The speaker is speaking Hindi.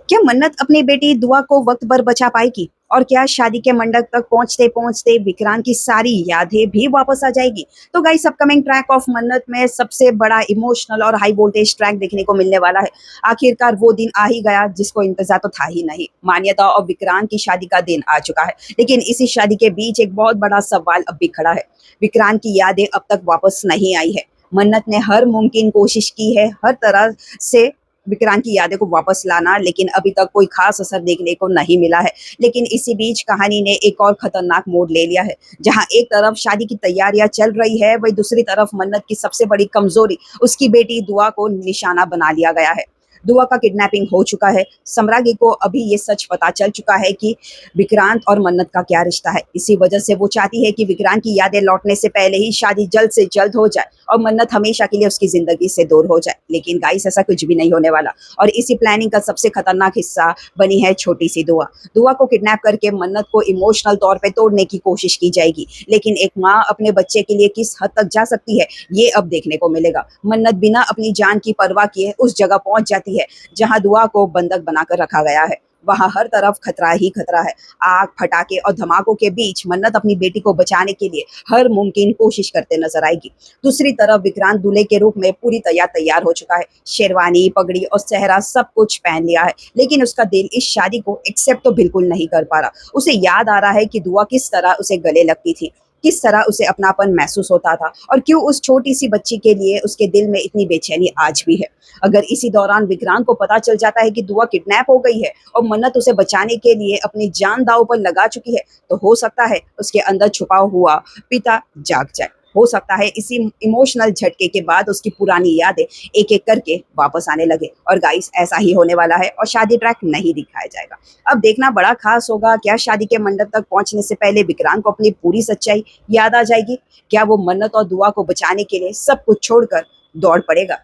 क्या मन्नत अपनी बेटी दुआ को वक्त पर बचा पाएगी? और क्या शादी के मंडप तक पहुंचते पहुंचते विक्रांत की सारी यादें भी वापस आ जाएगी? तो गाइस, अपकमिंग ट्रैक ऑफ मन्नत में सबसे बड़ा इमोशनल और हाई वोल्टेज ट्रैक देखने को मिलने वाला है। आखिरकार वो दिन आ ही गया जिसको इंतजार तो था ही नहीं। मान्यता और विक्रांत की शादी का दिन आ चुका है, लेकिन इसी शादी के बीच एक बहुत बड़ा सवाल अब भी खड़ा है। विक्रांत की यादें अब तक वापस नहीं आई है। मन्नत ने हर मुमकिन कोशिश की है, हर तरह से विक्रांत की यादें को वापस लाना, लेकिन अभी तक कोई खास असर देखने को नहीं मिला है। लेकिन इसी बीच कहानी ने एक और खतरनाक मोड़ ले लिया है। जहां एक तरफ शादी की तैयारियां चल रही है, वही दूसरी तरफ मन्नत की सबसे बड़ी कमजोरी उसकी बेटी दुआ को निशाना बना लिया गया है। दुआ का किडनैपिंग हो चुका है। सम्राज्ञी को अभी ये सच पता चल चुका है कि विक्रांत और मन्नत का क्या रिश्ता है। इसी वजह से वो चाहती है कि विक्रांत की यादें लौटने से पहले ही शादी जल्द से जल्द हो जाए और मन्नत हमेशा के लिए उसकी जिंदगी से दूर हो जाए। लेकिन गाइस, ऐसा कुछ भी नहीं होने वाला। और इसी प्लानिंग का सबसे खतरनाक हिस्सा बनी है छोटी सी दुआ। दुआ को किडनैप करके मन्नत को इमोशनल तौर पे तोड़ने की कोशिश की जाएगी। लेकिन एक माँ अपने बच्चे के लिए किस हद तक जा सकती है, ये अब देखने को मिलेगा। मन्नत बिना अपनी जान की परवाह किए उस जगह पहुंच जाती है जहां दुआ को बंधक बनाकर रखा गया है। वहां हर तरफ खतरा ही खतरा है। आग, फटाके और धमाकों के बीच मन्नत अपनी बेटी को बचाने के लिए हर मुमकिन कोशिश करते नजर आएगी। दूसरी तरफ विक्रांत दूल्हे के रूप में पूरी तैयार हो चुका है। शेरवानी, पगड़ी और सेहरा सब कुछ पहन लिया है, लेकिन उसका दिल इस शादी को एक्सेप्ट तो बिल्कुल नहीं कर पा रहा। उसे याद आ रहा है कि दुआ किस तरह उसे गले लगती थी, किस तरह उसे अपनापन महसूस होता था, और क्यों उस छोटी सी बच्ची के लिए उसके दिल में इतनी बेचैनी आज भी है। अगर इसी दौरान विक्रांत को पता चल जाता है कि दुआ किडनैप हो गई है और मन्नत उसे बचाने के लिए अपनी जान दांव पर लगा चुकी है, तो हो सकता है उसके अंदर छुपा हुआ पिता जाग जाए। हो सकता है इसी इमोशनल झटके के बाद उसकी पुरानी यादें एक एक करके वापस आने लगे। और गाइस, ऐसा ही होने वाला है और शादी ट्रैक नहीं दिखाया जाएगा। अब देखना बड़ा खास होगा। क्या शादी के मंडप तक पहुंचने से पहले विक्रांत को अपनी पूरी सच्चाई याद आ जाएगी? क्या वो मन्नत और दुआ को बचाने के लिए सब कुछ छोड़कर दौड़ पड़ेगा?